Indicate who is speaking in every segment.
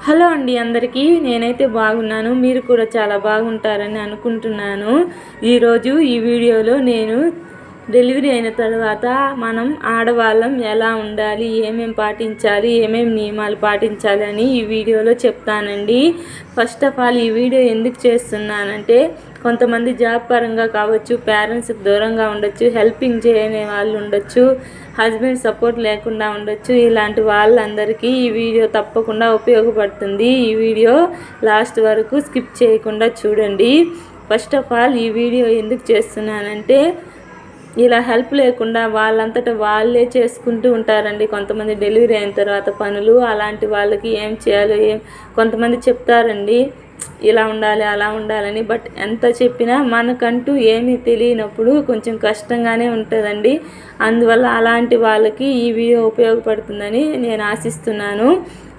Speaker 1: Hello అండి అందరికీ. నేనైతే బాగున్నాను, మీరు కూడా చాలా బాగుంటారని అనుకుంటున్నాను. ఈరోజు ఈ వీడియోలో నేను డెలివరీ అయిన తర్వాత మనం ఆడవాళ్ళం ఎలా ఉండాలి, ఏమేం పాటించాలి, ఏమేం నియమాలు పాటించాలి అని ఈ వీడియోలో చెప్తానండి. ఫస్ట్ ఆఫ్ ఆల్ ఈ వీడియో ఎందుకు చేస్తున్నానంటే, కొంతమంది జాబ్ పరంగా కావచ్చు, పేరెంట్స్కి దూరంగా ఉండొచ్చు, హెల్పింగ్ చేయని వాళ్ళు ఉండొచ్చు, హస్బెండ్ సపోర్ట్ లేకుండా ఉండొచ్చు. ఇలాంటి వాళ్ళందరికీ ఈ వీడియో తప్పకుండా ఉపయోగపడుతుంది. ఈ వీడియో లాస్ట్ వరకు స్కిప్ చేయకుండా చూడండి. ఫస్ట్ ఆఫ్ ఆల్ ఈ వీడియో ఎందుకు చేస్తున్నానంటే, ఇలా హెల్ప్ లేకుండా వాళ్ళంతటా వాళ్ళే చేసుకుంటూ ఉంటారండి కొంతమంది డెలివరీ అయిన తర్వాత పనులు. అలాంటి వాళ్ళకి ఏం చేయాలో కొంతమంది చెప్తారండి, ఇలా ఉండాలి అలా ఉండాలని. బట్ ఎంత చెప్పినా మనకంటూ ఏమీ తెలియనప్పుడు కొంచెం కష్టంగానే ఉంటుందండి. అందువల్ల అలాంటి వాళ్ళకి ఈ వీడియో ఉపయోగపడుతుందని నేను ఆశిస్తున్నాను.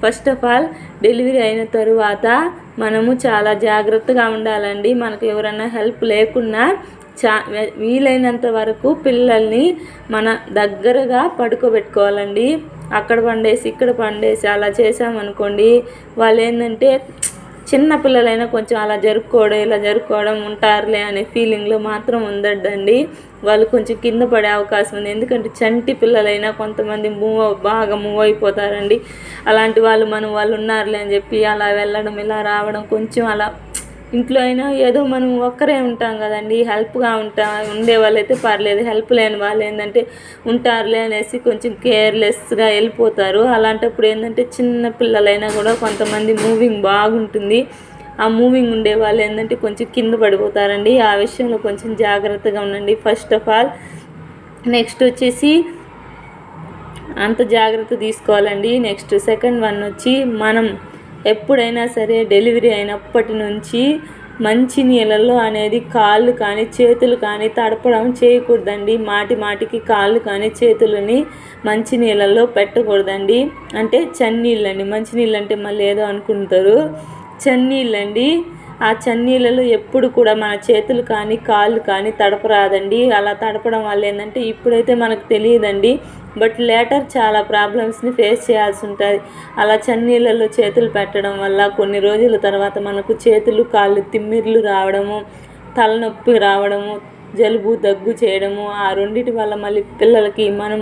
Speaker 1: ఫస్ట్ ఆఫ్ ఆల్ డెలివరీ అయిన తరువాత మనము చాలా జాగ్రత్తగా ఉండాలండి. మనకు ఎవరైనా హెల్ప్ లేకున్నా వీలైనంత వరకు పిల్లల్ని మన దగ్గరగా పడుకోబెట్టుకోవాలండి. అక్కడ పండేసి ఇక్కడ పండేసి అలా చేసామనుకోండి, వాళ్ళు ఏంటంటే చిన్న పిల్లలైనా కొంచెం అలా జరుపుకోవడం ఇలా జరుపుకోవడం ఉంటారులే అనే ఫీలింగ్లో మాత్రం ఉండద్దండి. వాళ్ళు కొంచెం కింద పడే అవకాశం ఉంది. ఎందుకంటే చంటి పిల్లలైనా కొంతమంది బాగా మూవ్ అయిపోతారండి. అలాంటి వాళ్ళు ఉన్నారులే అని చెప్పి అలా వెళ్ళడం ఇలా రావడం, కొంచెం అలా ఇంట్లో అయినా ఏదో మనం ఒక్కరే ఉంటాం కదండి, హెల్ప్గా ఉండే వాళ్ళైతే పర్లేదు. హెల్ప్ లేని వాళ్ళు ఏంటంటే ఉంటారులే అనేసి కొంచెం కేర్లెస్గా వెళ్ళిపోతారు. అలాంటప్పుడు ఏంటంటే చిన్న పిల్లలైనా కూడా కొంతమంది మూవింగ్ బాగుంటుంది. ఆ మూవింగ్ ఉండే వాళ్ళు ఏంటంటే కొంచెం కింద పడిపోతారండి. ఆ విషయంలో కొంచెం జాగ్రత్తగా ఉండండి ఫస్ట్ ఆఫ్ ఆల్. నెక్స్ట్ వచ్చేసి అంత జాగ్రత్త తీసుకోవాలండి. నెక్స్ట్ సెకండ్ వన్ వచ్చి, మనం ఎప్పుడైనా సరే డెలివరీ అయినప్పటి నుంచి మంచి నీళ్ళల్లో అనేది కాళ్ళు కానీ చేతులు కానీ తడపడం చేయకూడదండి. మాటికి కాళ్ళు కానీ చేతులని మంచి నీళ్ళల్లో పెట్టకూడదండి. అంటే చన్నీళ్ళండి, మంచినీళ్ళు అంటే మళ్ళీ ఏదో అనుకుంటారు, చన్నీళ్ళండి. ఆ చన్నీళ్ళలో ఎప్పుడు కూడా మన చేతులు కానీ కాళ్ళు కానీ తడపరాదండి. అలా తడపడం వల్ల ఏంటంటే, ఇప్పుడైతే మనకు తెలియదండి, బట్ లేటర్ చాలా ప్రాబ్లమ్స్ని ఫేస్ చేయాల్సి ఉంటుంది. అలా చన్నీళ్ళలో చేతులు పెట్టడం వల్ల కొన్ని రోజుల తర్వాత మనకు చేతులు కాళ్ళు తిమ్మిర్లు రావడము, తలనొప్పి రావడము, జలుబు దగ్గు చేయడము, ఆ రెండిటి వల్ల మళ్ళీ పిల్లలకి మనం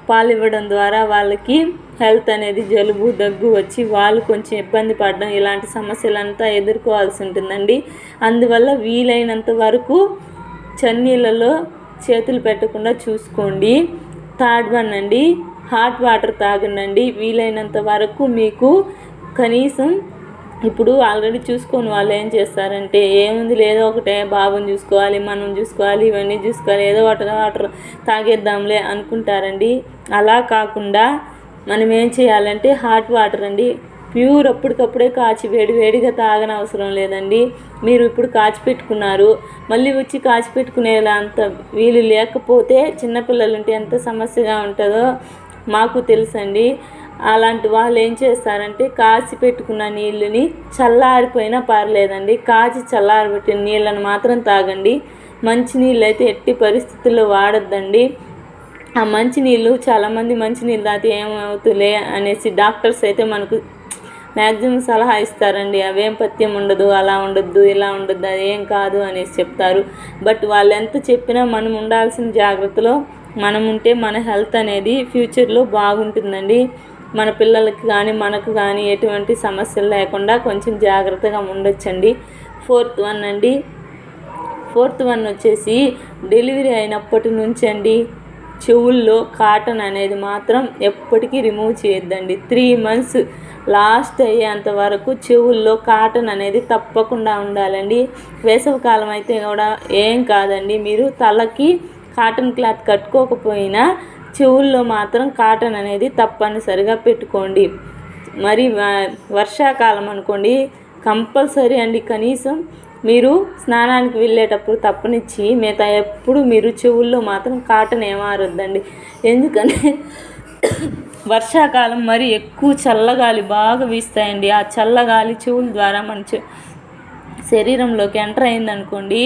Speaker 1: పాలు ఇవ్వడం ద్వారా వాళ్ళకి హెల్త్ అనేది జలుబు దగ్గు వచ్చి వాళ్ళు కొంచెం ఇబ్బంది పడడం, ఇలాంటి సమస్యలంతా ఎదుర్కోవాల్సి ఉంటుందండి. అందువల్ల వీలైనంత వరకు చన్నీళ్ళలో చేతులు పెట్టకుండా చూసుకోండి. థర్డ్ వన్ అండి, హాట్ వాటర్ తాగండి వీలైనంత వరకు. మీకు కనీసం ఇప్పుడు ఆల్రెడీ చూసుకొని వాళ్ళు ఏం చేస్తారంటే, ఏముంది లేదో ఒకటే, బాబుని చూసుకోవాలి, మనం చూసుకోవాలి, ఇవన్నీ చూసుకోవాలి, ఏదో వాటర్ తాగేద్దాంలే అనుకుంటారండి. అలా కాకుండా మనం ఏం చేయాలంటే, హాట్ వాటర్ అండి, ప్యూర్ అప్పటికప్పుడే కాచి వేడిగా తాగనవసరం లేదండి. మీరు ఇప్పుడు కాచి పెట్టుకున్నారు, మళ్ళీ వచ్చి కాచి పెట్టుకునేలా అంత వీలు లేకపోతే చిన్నపిల్లలు ఉంటే ఎంత సమస్యగా ఉంటుందో మాకు తెలుసండి. అలాంటి వాళ్ళు ఏం చేస్తారంటే, కాచి పెట్టుకున్న నీళ్ళని చల్లారిపోయినా పర్లేదండి, కాచి చల్లారబెట్టిన నీళ్ళని మాత్రం తాగండి. మంచినీళ్ళు అయితే ఎట్టి పరిస్థితుల్లో వాడద్దండి. ఆ మంచినీళ్ళు చాలామంది మంచినీళ్ళు తాగితే ఏమవుతులే అనేసి డాక్టర్స్ అయితే మనకు మ్యాక్సిమం సలహా ఇస్తారండి. అవేం పథ్యం ఉండదు, అలా ఉండొద్దు, ఇలా ఉండొద్దు, అది ఏం కాదు అనేసి చెప్తారు. బట్ వాళ్ళు ఎంత చెప్పినా మనం ఉండాల్సిన జాగ్రత్తలో మనం ఉంటే మన హెల్త్ అనేది ఫ్యూచర్లో బాగుంటుందండి. మన పిల్లలకి కానీ మనకు కానీ ఎటువంటి సమస్యలు లేకుండా కొంచెం జాగ్రత్తగా ఉండొచ్చండి. ఫోర్త్ వన్ వచ్చేసి, డెలివరీ అయినప్పటి నుంచి అండి చెవుల్లో కాటన్ అనేది మాత్రం ఎప్పటికీ రిమూవ్ చేయొద్దండి. 3 months లాస్ట్ అయ్యేంత వరకు చెవుల్లో కాటన్ అనేది తప్పకుండా ఉండాలండి. వేసవికాలం అయితే కూడా ఏం కాదండి, మీరు తలకి కాటన్ క్లాత్ కట్టుకోకపోయినా చెవుల్లో మాత్రం కాటన్ అనేది తప్పనిసరిగా పెట్టుకోండి. మరి వర్షాకాలం అనుకోండి, కంపల్సరీ అండి, కనీసం మీరు స్నానానికి వెళ్ళేటప్పుడు తప్పనిచ్చి మిగతా ఎప్పుడు మీరు చెవుల్లో మాత్రం కాటన్ ఏమారొద్దండి. ఎందుకంటే వర్షాకాలం మరి ఎక్కువ చల్లగాలి బాగా వీస్తాయండి. ఆ చల్లగాలి చెవుల ద్వారా మన శరీరంలోకి ఎంటర్ అయిందనుకోండి,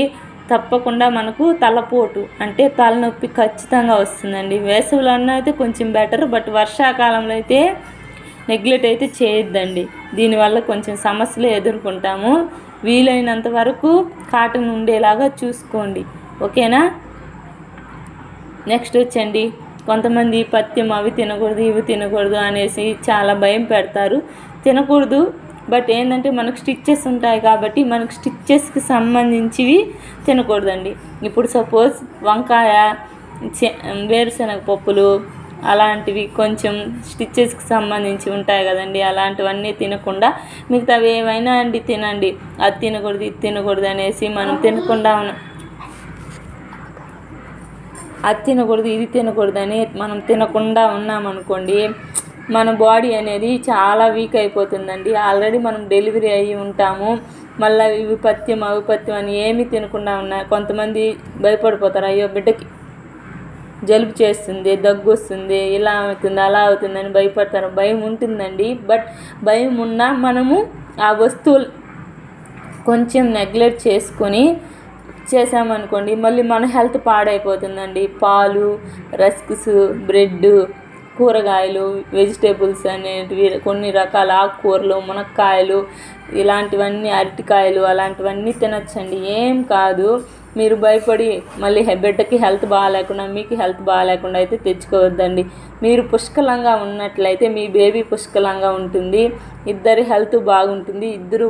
Speaker 1: తప్పకుండా మనకు తలపోటు అంటే తలనొప్పి ఖచ్చితంగా వస్తుందండి. వేసవిలో అయితే కొంచెం బెటర్, బట్ వర్షాకాలంలో అయితే నెగ్లెక్ట్ అయితే చేయొద్దండి. దీనివల్ల కొంచెం సమస్యలు ఎదుర్కొంటాము. వీలైనంత వరకు కాటన్ ఉండేలాగా చూసుకోండి, ఓకేనా. నెక్స్ట్ వచ్చండి, కొంతమంది పథ్యం అవి తినకూడదు ఇవి తినకూడదు అనేసి చాలా భయం పెడతారు. తినకూడదు, బట్ ఏంటంటే మనకు స్టిచ్చెస్ ఉంటాయి కాబట్టి మనకు స్టిచ్చెస్కి సంబంధించివి తినకూడదండి. ఇప్పుడు సపోజ్ వంకాయ, వేరుశనగ పప్పులు అలాంటివి కొంచెం స్టిచ్చెస్కి సంబంధించి ఉంటాయి కదండి, అలాంటివన్నీ తినకుండా మిగతావి ఏమైనా అండి తినండి. అది తినకూడదు ఇది తినకూడదు అనేసి మనం తినకుండా అది తినకూడదు ఇది తినకూడదు అని మనం తినకుండా ఉన్నామనుకోండి, మన బాడీ అనేది చాలా వీక్ అయిపోతుందండి. ఆల్రెడీ మనం డెలివరీ అయ్యి ఉంటాము, మళ్ళీ ఇవి పథ్యం అవి పథ్యం అని ఏమీ తినకుండా ఉన్నాయి. కొంతమంది భయపడిపోతారు, అయ్యో బిడ్డకి జలుబు చేస్తుంది, దగ్గు వస్తుంది, ఇలా అవుతుంది అలా అవుతుందని భయపడతారు. భయం ఉంటుందండి, బట్ భయం ఉన్నా మనము ఆ వస్తువులు కొంచెం నెగ్లెక్ట్ చేసుకొని చేసామనుకోండి మళ్ళీ మన హెల్త్ పాడైపోతుందండి. పాలు, రస్క్స్, బ్రెడ్, కూరగాయలు, వెజిటేబుల్స్ అనేటివి, కొన్ని రకాల ఆకుకూరలు, మునక్కాయలు ఇలాంటివన్నీ, అరటికాయలు అలాంటివన్నీ తినచ్చండి, ఏం కాదు. మీరు భయపడి మళ్ళీ బిడ్డకి హెల్త్ బాగాలేకుండా మీకు హెల్త్ బాగాలేకుండా అయితే తెచ్చుకోవద్దండి. మీరు పుష్కలంగా ఉన్నట్లయితే మీ బేబీ పుష్కలంగా ఉంటుంది, ఇద్దరి హెల్త్ బాగుంటుంది, ఇద్దరు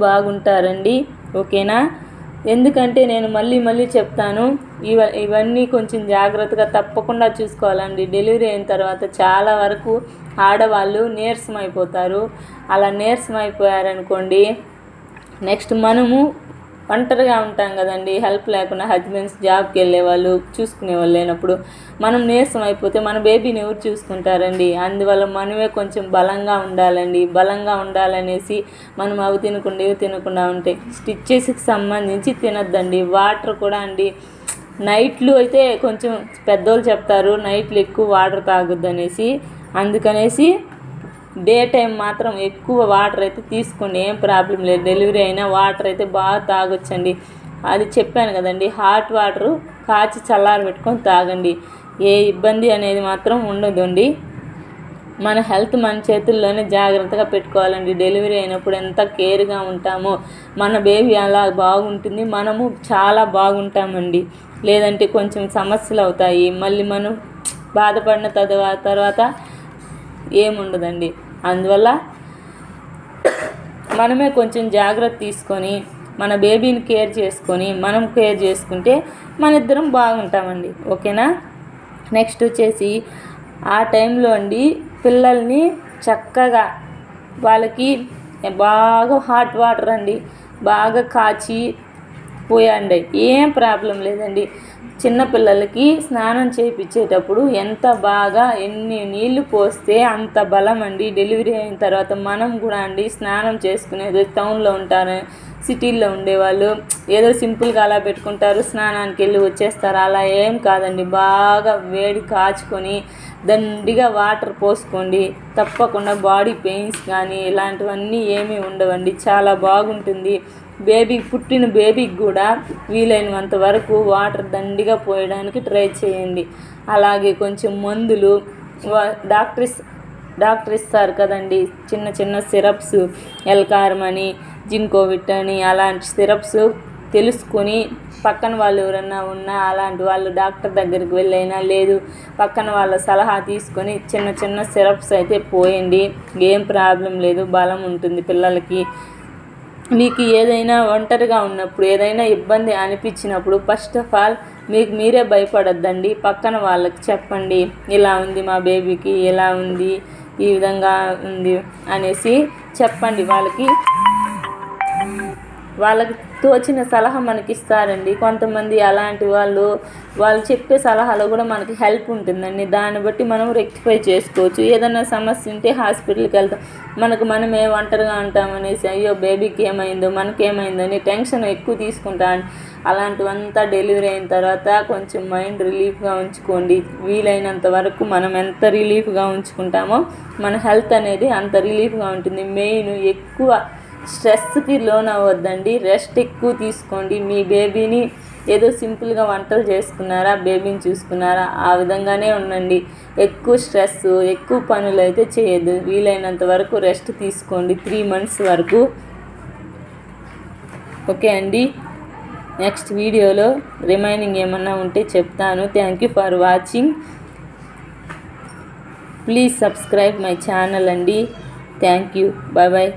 Speaker 1: బాగుంటారండి, ఓకేనా. ఎందుకంటే నేను మళ్ళీ చెప్తాను, ఇవన్నీ కొంచెం జాగ్రత్తగా తప్పకుండా చూసుకోవాలండి. డెలివరీ అయిన తర్వాత చాలా వరకు ఆడవాళ్ళు నీరసం అయిపోతారు. అలా నీరసం అయిపోయారనుకోండి, నెక్స్ట్ మనము ఒంటరిగా ఉంటాం కదండి, హెల్ప్ లేకుండా. హస్బెండ్స్ జాబ్కి వెళ్ళే వాళ్ళు, చూసుకునే వాళ్ళు లేనప్పుడు మనం నీరసం అయిపోతే మన బేబీని ఎవరు చూసుకుంటారండి. అందువల్ల మనమే కొంచెం బలంగా ఉండాలండి. బలంగా ఉండాలనేసి మనం అవి తినకుండా ఇవి తినకుండా ఉంటే స్టిచ్చెస్కి సంబంధించి తినద్దండి. వాటర్ కూడా అండి, నైట్లు అయితే కొంచెం పెద్దోళ్ళు చెప్తారు నైట్లు ఎక్కువ వాటర్ తాగొద్దు అనేసి, అందుకనేసి డే టైం మాత్రం ఎక్కువ వాటర్ అయితే తీసుకోండి, ఏం ప్రాబ్లం లేదు. డెలివరీ అయినా వాటర్ అయితే బాగా తాగొచ్చండి. అది చెప్పాను కదండి, హాట్ వాటరు కాచి చల్లారి పెట్టుకొని తాగండి, ఏ ఇబ్బంది అనేది మాత్రం ఉండదండి. మన హెల్త్ మన చేతుల్లోనే జాగ్రత్తగా పెట్టుకోవాలండి. డెలివరీ అయినప్పుడు ఎంత కేర్గా ఉంటామో మన బేబీ అలా బాగుంటుంది, మనము చాలా బాగుంటామండి. లేదంటే కొంచెం సమస్యలు అవుతాయి, మళ్ళీ మనం బాధపడిన తర్వాత ఏముండదండి. అందువల్ల మనమే కొంచెం జాగ్రత్త తీసుకొని మన బేబీని కేర్ చేసుకొని మనం కేర్ చేసుకుంటే మన ఇద్దరం బాగుంటామండి, ఓకేనా. నెక్స్ట్ వచ్చేసి ఆ టైంలో అండి పిల్లల్ని చక్కగా వాళ్ళకి బాగా హాట్ వాటర్ అండి బాగా కాచి పోయండి, ఏం ప్రాబ్లం లేదండి. చిన్నపిల్లలకి స్నానం చేయించేటప్పుడు ఎంత బాగా ఎన్ని నీళ్లు పోస్తే అంత బలం అండి. డెలివరీ అయిన తర్వాత మనం కూడా అండి స్నానం చేసుకునేది, టౌన్లో ఉంటారు, సిటీల్లో ఉండేవాళ్ళు ఏదో సింపుల్గా అలా పెట్టుకుంటారు, స్నానానికి వెళ్ళి వచ్చేస్తారు. అలా ఏం కాదండి, బాగా వేడి కాచుకొని దండిగా వాటర్ పోసుకోండి. తప్పకుండా బాడీ పెయిన్స్ కానీ ఇలాంటివన్నీ ఏమీ ఉండవండి, చాలా బాగుంటుంది. పుట్టిన బేబీకి కూడా వీలైనంత వరకు వాటర్ దండిగా పోయడానికి ట్రై చేయండి. అలాగే కొంచెం మందులు డాక్టర్ ఇస్తారు కదండి, చిన్న సిరప్స్, ఎల్కారం అని, జింకోవిట్ అని, అలాంటి సిరప్స్ తెలుసుకొని పక్కన వాళ్ళు ఎవరన్నా ఉన్నా అలాంటి వాళ్ళు డాక్టర్ దగ్గరికి వెళ్ళైనా లేదు పక్కన వాళ్ళ సలహా తీసుకొని చిన్న సిరప్స్ అయితే పోయండి, ఏం ప్రాబ్లం లేదు, బలం ఉంటుంది పిల్లలకి. మీకు ఏదైనా ఒంటరిగా ఉన్నప్పుడు ఏదైనా ఇబ్బంది అనిపించినప్పుడు ఫస్ట్ ఆఫ్ ఆల్ మీకు మీరే భయపడొద్దండి, పక్కన వాళ్ళకి చెప్పండి, ఇలా ఉంది మా బేబీకి, ఇలా ఉంది, ఈ విధంగా ఉంది అనేసి చెప్పండి. వాళ్ళకి తోచిన సలహా మనకి ఇస్తారండి. కొంతమంది అలాంటి వాళ్ళు చెప్పే సలహాలో కూడా మనకి హెల్ప్ ఉంటుందండి, దాన్ని బట్టి మనం రెక్టిఫై చేసుకోవచ్చు. ఏదైనా సమస్య ఉంటే హాస్పిటల్కి వెళ్తాం, మనమే ఒంటరిగా ఉంటామనేసి అయ్యో బేబీకి ఏమైందో మనకేమైందో అని టెన్షన్ ఎక్కువ తీసుకుంటాను. అలాంటివంతా డెలివరీ అయిన తర్వాత కొంచెం మైండ్ రిలీఫ్గా ఉంచుకోండి. వీలైనంత వరకు మనం ఎంత రిలీఫ్గా ఉంచుకుంటామో మన హెల్త్ అనేది అంత రిలీఫ్గా ఉంటుంది. మెయిన్ ఎక్కువ స్ట్రెస్కి లోన్ అవ్వద్దండి, రెస్ట్ ఎక్కువ తీసుకోండి. మీ బేబీని ఏదో సింపుల్గా వంటలు చేసుకున్నారా, బేబీని చూసుకున్నారా, ఆ విధంగానే ఉండండి. ఎక్కువ స్ట్రెస్, ఎక్కువ పనులు అయితే చేయొద్దు. వీలైనంత వరకు రెస్ట్ తీసుకోండి 3 months వరకు. ఓకే అండి, నెక్స్ట్ వీడియోలో రిమైనింగ్ ఏమన్నా ఉంటే చెప్తాను. Thank you for watching. Please subscribe my channel అండి. Thank you. Bye bye.